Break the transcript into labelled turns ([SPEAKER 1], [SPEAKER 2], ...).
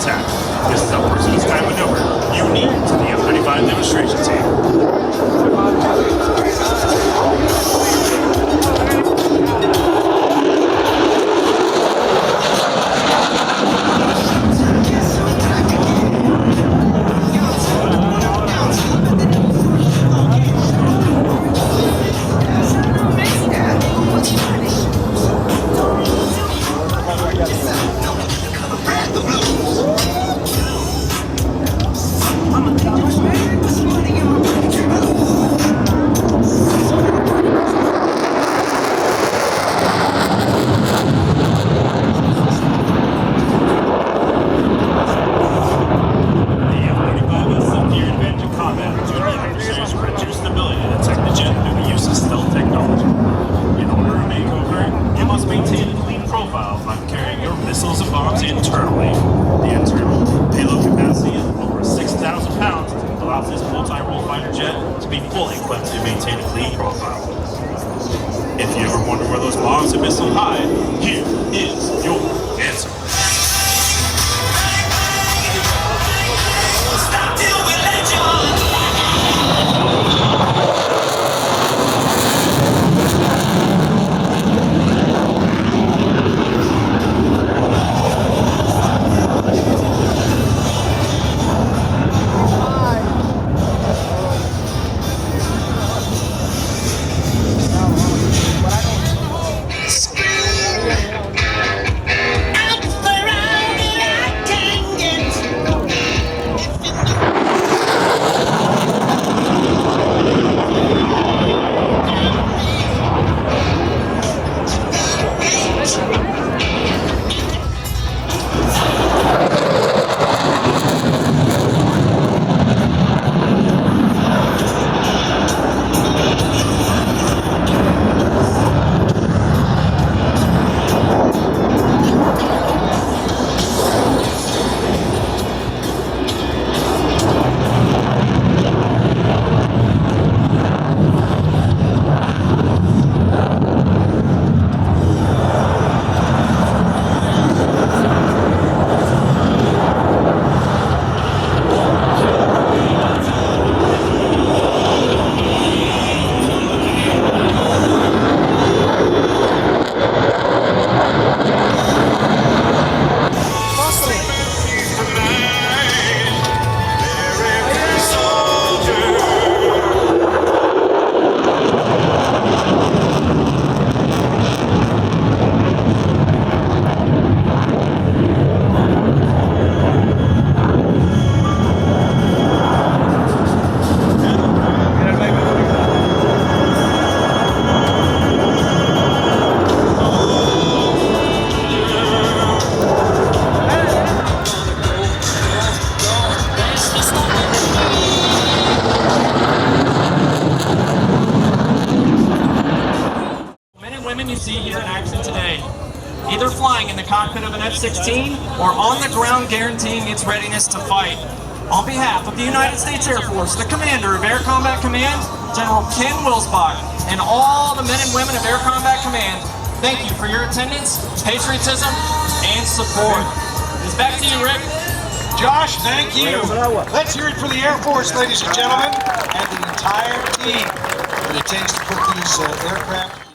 [SPEAKER 1] attack. This is a first-of-its-kind maneuver unique to the F-35 demonstration team. Missiles and bombs internally. The internal payload capacity of over 6,000 pounds allows this multi-role fighter jet to be fully equipped to maintain a clean profile. If you ever wonder where those bombs and missiles hide, here is your answer. Stop till we let you on. You see here in action today, either flying in the cockpit of an F-16 or on the ground guaranteeing its readiness to fight. On behalf of the United States Air Force, the Commander of Air Combat Command, General Ken Wilsbach, and all the men and women of Air Combat Command, thank you for your attendance, patriotism, and support. It's back to you, Rick.
[SPEAKER 2] Josh, thank you. Let's hear it for the Air Force, ladies and gentlemen, and the entire team that it takes to put these aircraft